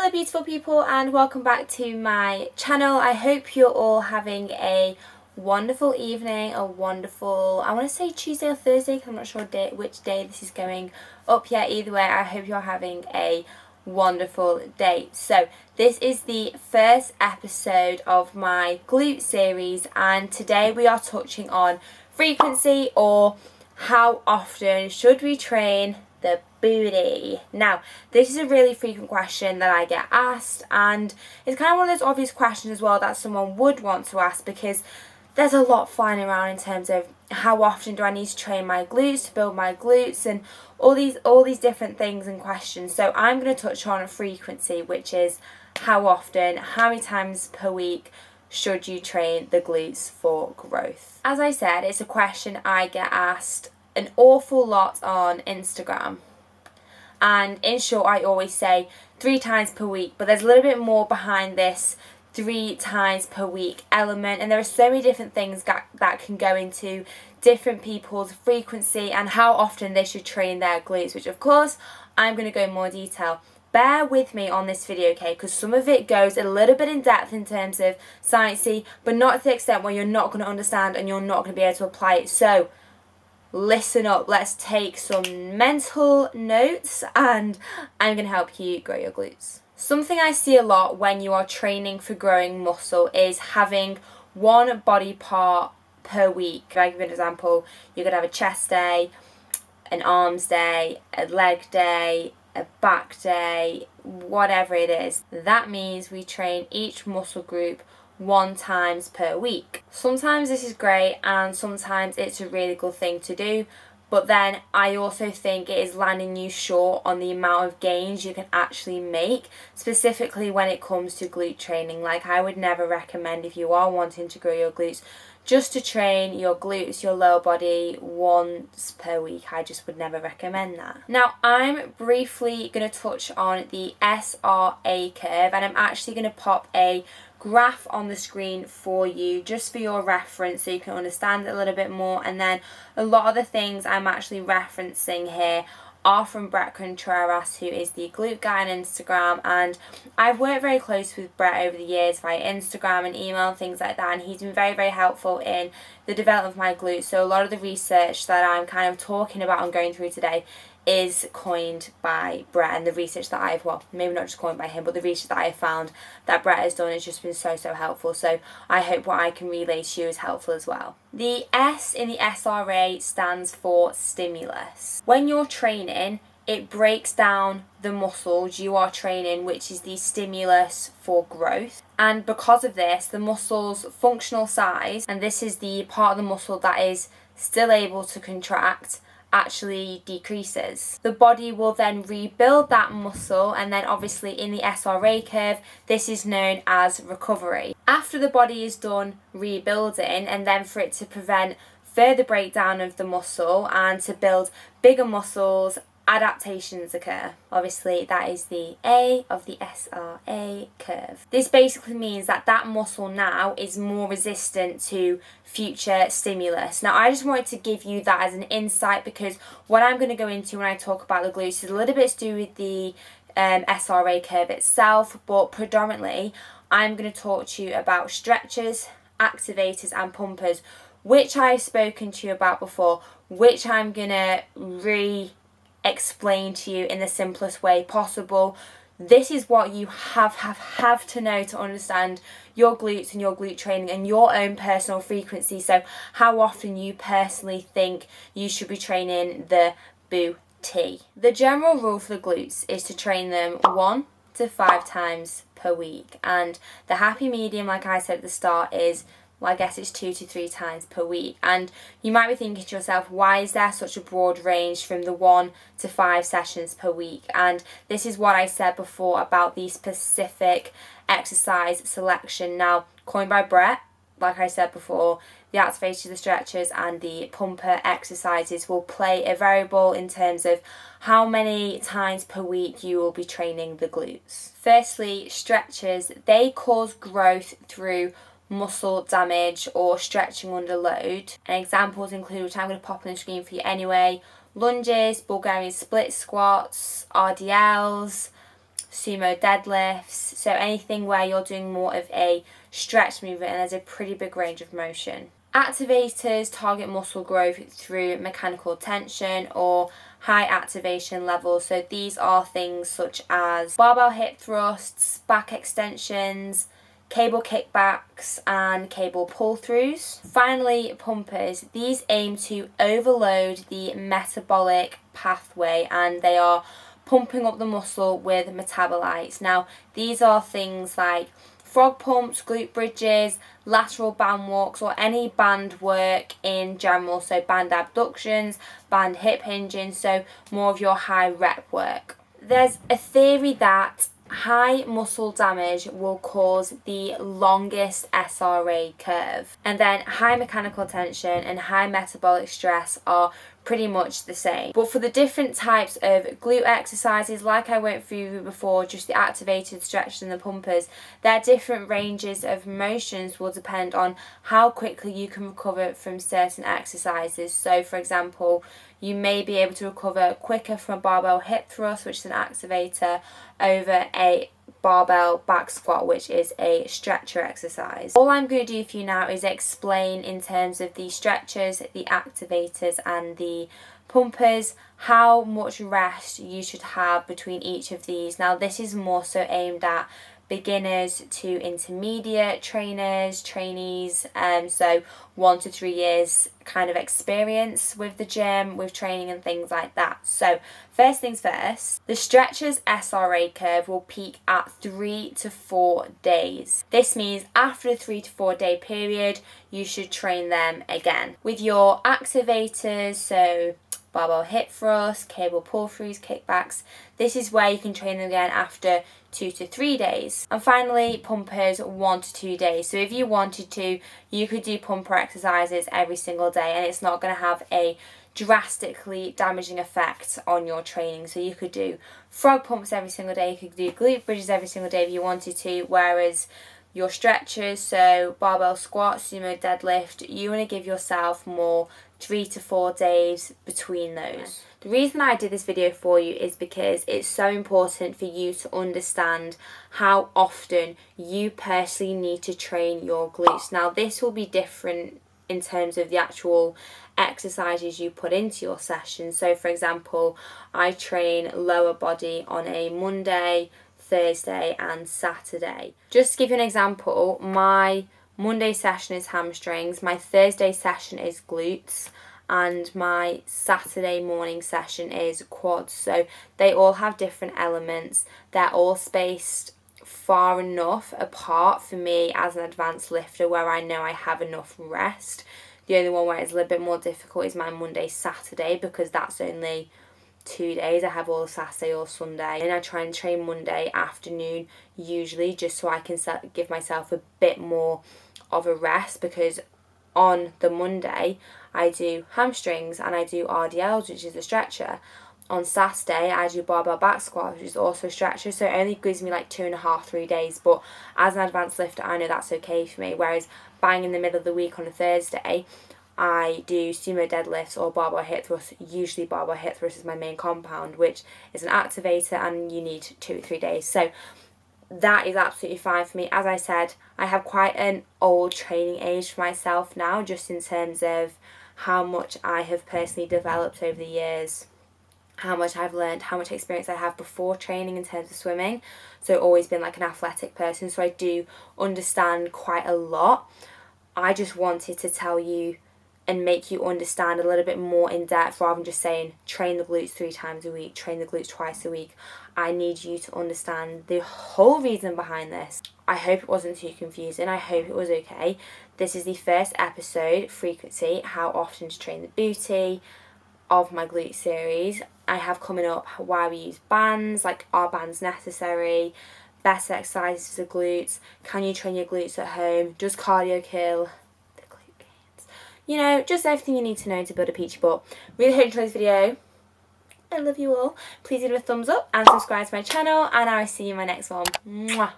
Hello beautiful people and welcome back to my channel. I hope you're all having a wonderful evening, a wonderful, I want to say Tuesday or Thursday because I'm not sure which day this is going up yet. Either way, I hope you're having a wonderful day. So this is the first episode of my glute series and today we are touching on frequency, or how often should we train the booty. Now, this is a really frequent question that I get asked, and it's kind of one of those obvious questions as well that someone would want to ask because there's a lot flying around in terms of how often do I need to train my glutes to build my glutes and all these different things and questions. So I'm going to touch on frequency, which is how often, how many times per week should you train the glutes for growth. As I said, it's a question I get asked an awful lot on Instagram. And in short, I always say 3 times per week, but there's a little bit more behind this 3 times per week element, and there are so many different things that can go into different people's frequency and how often they should train their glutes, which of course I'm going to go in more detail. Bear with me on this video, okay, because some of it goes a little bit in depth in terms of sciencey, but not to the extent where you're not going to understand and you're not going to be able to apply it. So listen up, let's take some mental notes and I'm going to help you grow your glutes. Something I see a lot when you are training for growing muscle is having one body part per week. If I give you an example, you could have a chest day, an arms day, a leg day, a back day, whatever it is. That means we train each muscle group 1 time per week. Sometimes this is great and sometimes it's a really good thing to do, but then I also think it is landing you short on the amount of gains you can actually make, specifically when it comes to glute training. Like, I would never recommend, if you are wanting to grow your glutes, just to train your glutes, your lower body, once per week. I just would never recommend that. Now, I'm briefly going to touch on the SRA curve, and I'm actually going to pop a graph on the screen for you just for your reference so you can understand it a little bit more. And then a lot of the things I'm actually referencing here are from Brett Contreras, who is the glute guy on Instagram, and I've worked very close with Brett over the years via Instagram and email and things like that, and he's been very helpful in the development of my glutes. So a lot of the research that I'm kind of talking about and going through today is coined by Brett, and the research that I've, well, maybe not just coined by him, but the research that I've found that Brett has done has just been so helpful. So I hope what I can relay to you is helpful as well. The S in the SRA stands for stimulus. When you're training, it breaks down the muscles you are training, which is the stimulus for growth. And because of this, the muscle's functional size, and this is the part of the muscle that is still able to contract, actually decreases. The body will then rebuild that muscle, and then obviously in the SRA curve this is known as recovery. After the body is done rebuilding, and then for it to prevent further breakdown of the muscle and to build bigger muscles, adaptations occur. Obviously that is the A of the SRA curve. This basically means that that muscle now is more resistant to future stimulus. Now I just wanted to give you that as an insight because what I'm going to go into when I talk about the glutes is a little bit to do with the SRA curve itself, but predominantly I'm going to talk to you about stretchers, activators and pumpers, which I've spoken to you about before, which I'm going to explain to you in the simplest way possible. This is what you have to know to understand your glutes and your glute training and your own personal frequency. So how often you personally think you should be training the booty. The general rule for the glutes is to train them 1 to 5 times per week, and the happy medium, like I said at the start, is, well, I guess it's 2 to 3 times per week. And you might be thinking to yourself, why is there such a broad range from the 1 to 5 sessions per week? And this is what I said before about the specific exercise selection. Now, coined by Brett, like I said before, the activators, the stretchers and the pumper exercises will play a variable in terms of how many times per week you will be training the glutes. Firstly, stretchers, they cause growth through muscle damage or stretching under load. And examples include, which I'm going to pop on the screen for you anyway, lunges, Bulgarian split squats, RDLs, sumo deadlifts, so anything where you're doing more of a stretch movement and there's a pretty big range of motion. Activators target muscle growth through mechanical tension or high activation levels. So these are things such as barbell hip thrusts, back extensions, cable kickbacks and cable pull-throughs. Finally, pumpers. These aim to overload the metabolic pathway and they are pumping up the muscle with metabolites. Now, these are things like frog pumps, glute bridges, lateral band walks, or any band work in general. So band abductions, band hip hinging, so more of your high rep work. There's a theory that high muscle damage will cause the longest SRA curve, and then high mechanical tension and high metabolic stress are pretty much the same. But for the different types of glute exercises, like I went through before, just the activated, stretched and the pumpers, their different ranges of motions will depend on how quickly you can recover from certain exercises. So for example, you may be able to recover quicker from a barbell hip thrust, which is an activator, over a barbell back squat, which is a stretcher exercise. All I'm going to do for you now is explain in terms of the stretchers, the activators and the pumpers, how much rest you should have between each of these. Now this is more so aimed at beginners to intermediate trainers, trainees, so 1 to 3 years kind of experience with the gym, with training and things like that. So first things first, the stretcher's SRA curve will peak at 3 to 4 days. This means after a 3 to 4 day period, you should train them again. With your activators, so barbell hip thrust, cable pull-throughs, kickbacks, this is where you can train them again after 2 to 3 days. And finally, pumpers 1 to 2 days. So if you wanted to, you could do pumper exercises every single day and it's not going to have a drastically damaging effect on your training. So you could do frog pumps every single day, you could do glute bridges every single day if you wanted to, whereas your stretchers, so barbell squat, sumo deadlift, you want to give yourself more 3 to 4 days between those. The reason I did this video for you is because it's so important for you to understand how often you personally need to train your glutes. Now this will be different in terms of the actual exercises you put into your session. So for example, I train lower body on a Monday, Thursday and Saturday. Just to give you an example, my Monday session is hamstrings, my Thursday session is glutes, and my Saturday morning session is quads. So they all have different elements. They're all spaced far enough apart for me as an advanced lifter where I know I have enough rest. The only one where it's a little bit more difficult is my Monday, Saturday, because that's only 2 days. I have all Saturday or Sunday, and I try and train Monday afternoon usually, just so I can give myself a bit more of a rest, because on the Monday I do hamstrings and I do RDLs, which is a stretcher. On Saturday I do barbell back squat, which is also a stretcher, so it only gives me like 2.5, 3 days, but as an advanced lifter I know that's okay for me. Whereas bang in the middle of the week on a Thursday I do sumo deadlifts or barbell hip thrust. Usually barbell hip thrust is my main compound, which is an activator and you need 2 to 3 days. So that is absolutely fine for me. As I said, I have quite an old training age for myself now, just in terms of how much I have personally developed over the years, how much I've learned, how much experience I have before training in terms of swimming. So always been like an athletic person, so I do understand quite a lot. I just wanted to tell you and make you understand a little bit more in depth, rather than just saying train the glutes 3 times a week, train the glutes twice a week. I need you to understand the whole reason behind this. I hope it wasn't too confusing. I hope it was okay. This is the first episode, frequency, how often to train the booty, of my glute series. I have coming up why we use bands, like are bands necessary, best exercises for glutes, can you train your glutes at home, does cardio kill the glute gains? You know, just everything you need to know to build a peachy butt. Really hope you enjoyed this video. I love you all. Please give it a thumbs up and subscribe to my channel, and I will see you in my next one. Mwah.